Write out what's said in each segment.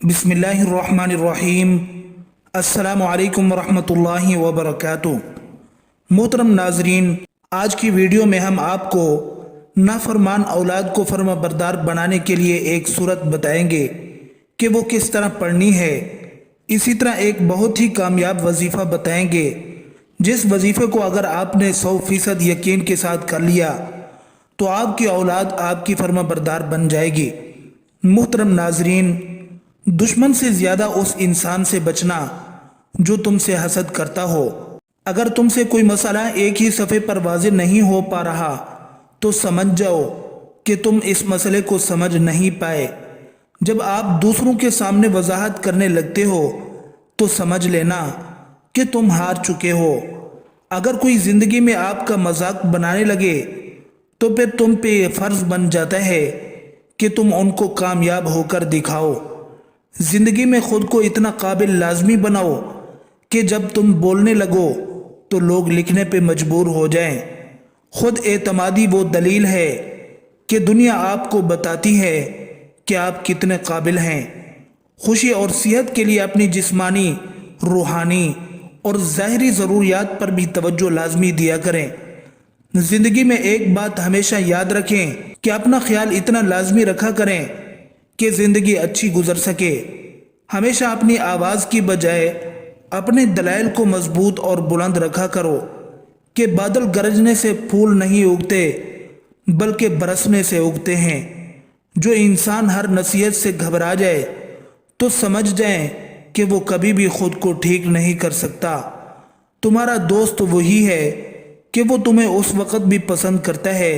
बिस्मिल्लाहिर्रहमानिर्रहीम। अस्सलामु अलैकुम वरहमतुल्लाहि वबरकातुह। मोहतरम नाजरीन, आज की वीडियो में हम आपको नाफरमान औलाद को फर्मा बरदार बनाने के लिए एक सूरत बताएंगे कि वो किस तरह पढ़नी है। इसी तरह एक बहुत ही कामयाब वजीफ़ा बताएंगे जिस वजीफ़े को अगर आपने 100% यकीन के साथ कर लिया तो आपकी औलाद आपकी फर्मा बरदार बन जाएगी। मुहतरम नाजरीन, दुश्मन से ज़्यादा उस इंसान से बचना जो तुमसे हसद करता हो। अगर तुमसे कोई मसला एक ही सफ़े पर वाज़ेह नहीं हो पा रहा तो समझ जाओ कि तुम इस मसले को समझ नहीं पाए। जब आप दूसरों के सामने वजाहत करने लगते हो तो समझ लेना कि तुम हार चुके हो। अगर कोई ज़िंदगी में आपका मजाक बनाने लगे तो फिर तुम पे फ़र्ज़ बन जाता है कि तुम उनको कामयाब होकर दिखाओ। ज़िंदगी में ख़ुद को इतना काबिल लाजमी बनाओ कि जब तुम बोलने लगो तो लोग लिखने पे मजबूर हो जाएं। खुद एतमादी वो दलील है कि दुनिया आपको बताती है कि आप कितने काबिल हैं। खुशी और सेहत के लिए अपनी जिस्मानी, रूहानी और ज़ाहरी ज़रूरियात पर भी तवज्जो लाजमी दिया करें। ज़िंदगी में एक बात हमेशा याद रखें कि अपना ख्याल इतना लाजमी रखा करें कि ज़िंदगी अच्छी गुजर सके। हमेशा अपनी आवाज़ की बजाय अपने दलाइल को मजबूत और बुलंद रखा करो कि बादल गरजने से फूल नहीं उगते बल्कि बरसने से उगते हैं। जो इंसान हर नसीहत से घबरा जाए तो समझ जाएं कि वो कभी भी खुद को ठीक नहीं कर सकता। तुम्हारा दोस्त वही है कि वो तुम्हें उस वक़्त भी पसंद करता है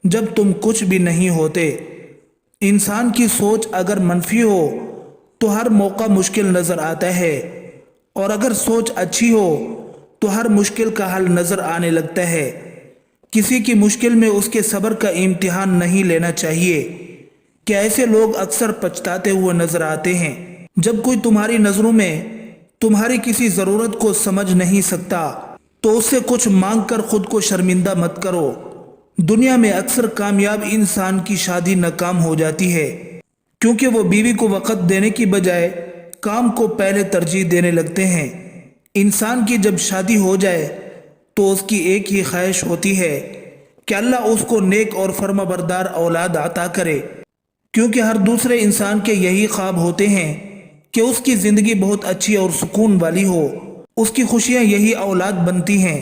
जब तुम कुछ भी नहीं होते। इंसान की सोच अगर मनफी हो तो हर मौका मुश्किल नज़र आता है, और अगर सोच अच्छी हो तो हर मुश्किल का हल नज़र आने लगता है। किसी की मुश्किल में उसके सब्र का इम्तिहान नहीं लेना चाहिए कि ऐसे लोग अक्सर पछताते हुए नज़र आते हैं। जब कोई तुम्हारी नज़रों में तुम्हारी किसी ज़रूरत को समझ नहीं सकता तो उससे कुछ मांग कर खुद को शर्मिंदा मत करो। दुनिया में अक्सर कामयाब इंसान की शादी नाकाम हो जाती है क्योंकि वो बीवी को वक़्त देने की बजाय काम को पहले तरजीह देने लगते हैं। इंसान की जब शादी हो जाए तो उसकी एक ही ख्वाहिश होती है कि अल्लाह उसको नेक और फर्माबरदार औलाद अता करे, क्योंकि हर दूसरे इंसान के यही ख्वाब होते हैं कि उसकी ज़िंदगी बहुत अच्छी और सुकून वाली हो। उसकी खुशियाँ यही औलाद बनती हैं,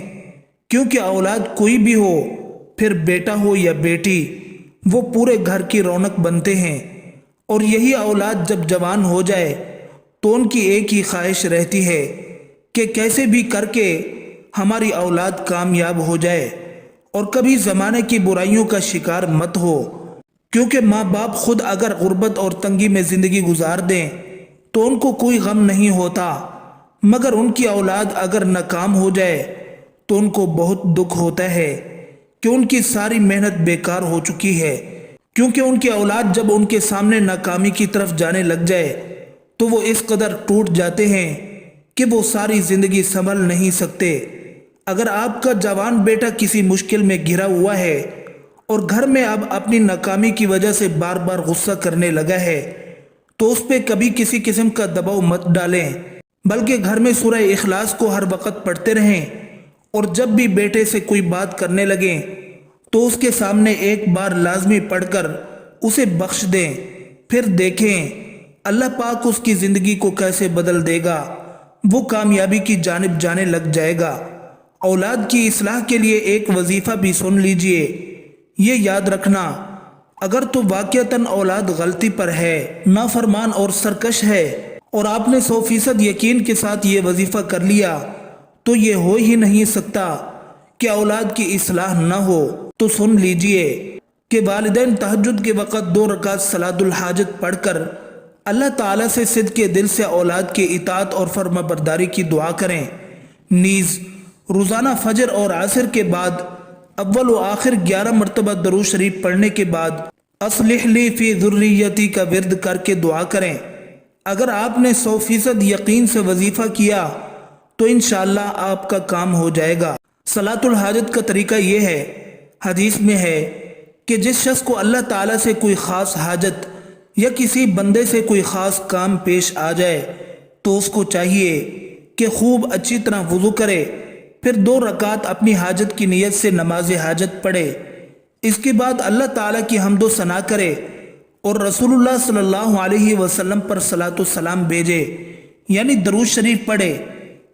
क्योंकि औलाद कोई भी हो, फिर बेटा हो या बेटी, वो पूरे घर की रौनक बनते हैं। और यही औलाद जब जवान हो जाए तो उनकी एक ही ख्वाहिश रहती है कि कैसे भी करके हमारी औलाद कामयाब हो जाए और कभी ज़माने की बुराइयों का शिकार मत हो। क्योंकि माँ बाप खुद अगर गुर्बत और तंगी में ज़िंदगी गुजार दें तो उनको कोई गम नहीं होता, मगर उनकी औलाद अगर नाकाम हो जाए तो उनको बहुत दुख होता है कि उनकी सारी मेहनत बेकार हो चुकी है। क्योंकि उनकी औलाद जब उनके सामने नाकामी की तरफ जाने लग जाए तो वो इस कदर टूट जाते हैं कि वो सारी ज़िंदगी संभल नहीं सकते। अगर आपका जवान बेटा किसी मुश्किल में घिरा हुआ है और घर में अब अपनी नाकामी की वजह से बार बार गुस्सा करने लगा है तो उस पर कभी किसी किस्म का दबाव मत डालें, बल्कि घर में सूरह इखलास को हर वक्त पढ़ते रहें। और जब भी बेटे से कोई बात करने लगें तो उसके सामने एक बार लाजमी पढ़कर उसे बख्श दें। फिर देखें अल्लाह पाक उसकी ज़िंदगी को कैसे बदल देगा, वो कामयाबी की जानिब जाने लग जाएगा। औलाद की इस्लाह के लिए एक वजीफ़ा भी सुन लीजिए। ये याद रखना, अगर तो वाक़ियतन औलाद गलती पर है, नाफरमान और सरकश है, और आपने 100% यकीन के साथ ये वजीफ़ा कर लिया तो ये हो ही नहीं सकता कि औलाद की इस्लाह न हो। तो सुन लीजिए कि वालिदैन तहज्जुद के वक़्त 2 रकात सलातुल हाजत पढ़कर अल्लाह ताला से सिद्क़ के दिल से औलाद के इताअत और फर्माबरदारी की दुआ करें। नीज़ रोज़ाना फजर और असर के बाद अव्वल व आखिर 11 मरतबा दरूद शरीफ पढ़ने के बाद अस्लिह ली फ़ी ज़ुर्रियती का विर्द करके दुआ करें। अगर आपने 100% यकीन से वजीफ़ा किया तो इंशाअल्लाह आपका काम हो जाएगा। सलातुल हाजत का तरीका ये है, हदीस में है कि जिस शख्स को अल्लाह ताला से कोई ख़ास हाजत یا کسی بندے سے کوئی خاص کام پیش آ جائے تو اس کو چاہیے کہ خوب اچھی طرح وضو کرے، پھر 2 رکعت اپنی حاجت کی نیت سے نماز حاجت پڑھے، اس کے بعد اللہ تعالیٰ کی حمد و ثنا کرے اور رسول اللہ صلی اللہ علیہ وسلم پر صلاۃ و سلام بھیجے، یعنی درود شریف پڑھے۔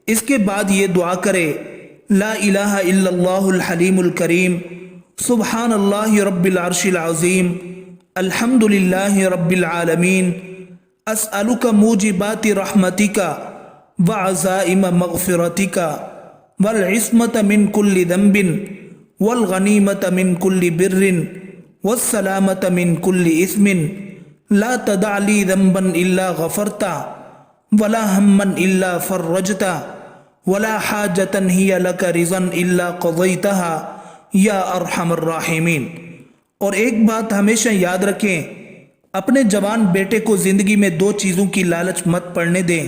اس کے بعد یہ دعا کرے، لا الہ الا اللہ الحلیم الکریم، سبحان اللہ رب العرش العظیم، الحمد للہ رب العالمین، اسألک موجبات رحمتک وعزائم مغفرتک والعصمت من کل ذنب والغنیمت من کل بر والسلامت من کل اثم، لا تدع لی ذنبا الا غفرتا ولا ہما الا فرجتا ولا حاجتا ہی لک رضا الا قضیتها یا ارحم الراحمین۔ اور ایک بات ہمیشہ یاد رکھیں، اپنے جوان بیٹے کو زندگی میں 2 چیزوں کی لالچ مت پڑنے دیں۔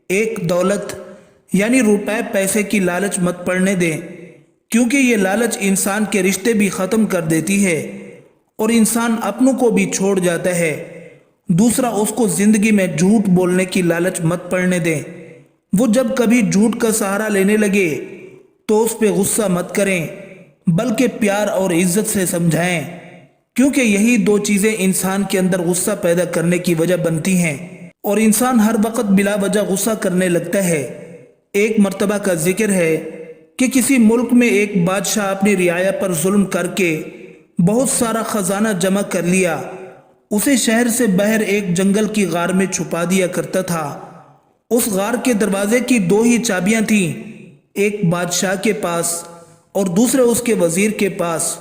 ایک دولت یعنی روپے پیسے کی لالچ مت پڑنے دیں، کیونکہ یہ لالچ انسان کے رشتے بھی ختم کر دیتی ہے اور انسان اپنوں کو بھی چھوڑ جاتا ہے۔ دوسرا، اس کو زندگی میں جھوٹ بولنے کی لالچ مت پڑنے دیں۔ وہ جب کبھی جھوٹ کا سہارا لینے لگے تو اس پہ غصہ مت کریں، بلکہ پیار اور عزت سے سمجھائیں، کیونکہ یہی 2 چیزیں انسان کے اندر غصہ پیدا کرنے کی وجہ بنتی ہیں اور انسان ہر وقت بلا وجہ غصہ کرنے لگتا ہے۔ ایک مرتبہ کا ذکر ہے کہ کسی ملک میں ایک بادشاہ اپنی رعایا پر ظلم کر کے بہت سارا خزانہ جمع کر لیا۔ اسے شہر سے باہر ایک جنگل کی غار میں چھپا دیا کرتا تھا۔ اس غار کے دروازے کی 2 ہی چابیاں تھیں، ایک بادشاہ کے پاس اور دوسرے اس کے وزیر کے پاس۔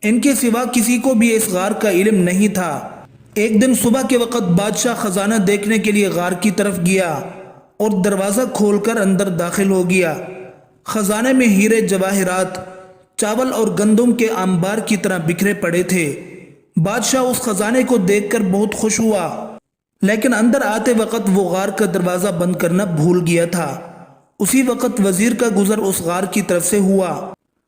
ان کے سوا کسی کو بھی اس غار کا علم نہیں تھا۔ ایک دن صبح کے وقت بادشاہ خزانہ دیکھنے کے لیے غار کی طرف گیا اور دروازہ کھول کر اندر داخل ہو گیا۔ خزانے میں ہیرے جواہرات، چاول اور گندم کے انبار کی طرح بکھرے پڑے تھے۔ بادشاہ اس خزانے کو دیکھ کر بہت خوش ہوا، لیکن اندر آتے وقت وہ غار کا دروازہ بند کرنا بھول گیا تھا۔ اسی وقت وزیر کا گزر اس غار کی طرف سے ہوا۔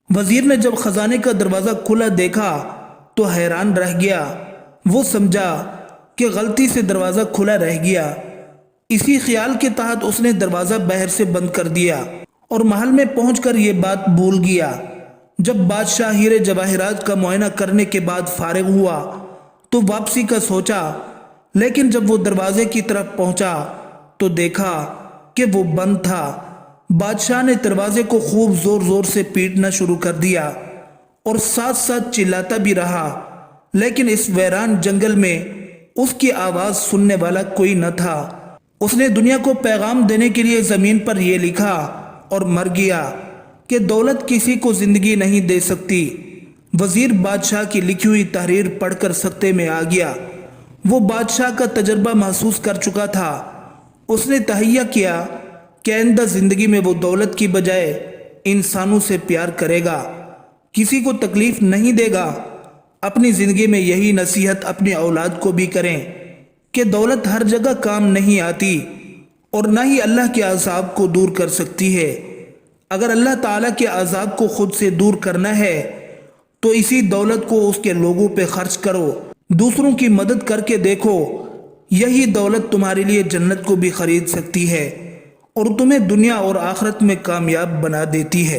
وزیر نے جب خزانے کا دروازہ کھلا دیکھا تو حیران رہ گیا۔ وہ سمجھا کہ غلطی سے دروازہ کھلا رہ گیا۔ اسی خیال کے تحت اس نے دروازہ باہر سے بند کر دیا اور محل میں پہنچ کر یہ بات بھول گیا۔ جب بادشاہ ہیرے جواہرات کا معائنہ کرنے کے بعد فارغ ہوا تو واپسی کا سوچا، لیکن جب وہ دروازے کی طرف پہنچا تو دیکھا کہ وہ بند تھا۔ بادشاہ نے دروازے کو خوب زور زور سے پیٹنا شروع کر دیا اور ساتھ ساتھ چلاتا بھی رہا، لیکن اس ویران جنگل میں اس کی آواز سننے والا کوئی نہ تھا۔ اس نے دنیا کو پیغام دینے کے لیے زمین پر یہ لکھا اور مر گیا کہ دولت کسی کو زندگی نہیں دے سکتی۔ وزیر بادشاہ کی لکھی ہوئی تحریر پڑھ کر سکتے میں آ گیا۔ وہ بادشاہ کا تجربہ محسوس کر چکا تھا۔ اس نے تہیہ کیا کہ آئندہ زندگی میں وہ دولت کی بجائے انسانوں سے پیار کرے گا، کسی کو تکلیف نہیں دے گا۔ اپنی زندگی میں یہی نصیحت اپنی اولاد کو بھی کریں کہ دولت ہر جگہ کام نہیں آتی اور نہ ہی اللہ کے عذاب کو دور کر سکتی ہے۔ اگر اللہ تعالیٰ کے عذاب کو خود سے دور کرنا ہے تو اسی دولت کو اس کے لوگوں پہ خرچ کرو، دوسروں کی مدد کر کے دیکھو، یہی دولت تمہارے لیے جنت کو بھی خرید سکتی ہے اور تمہیں دنیا اور آخرت میں کامیاب بنا دیتی ہے۔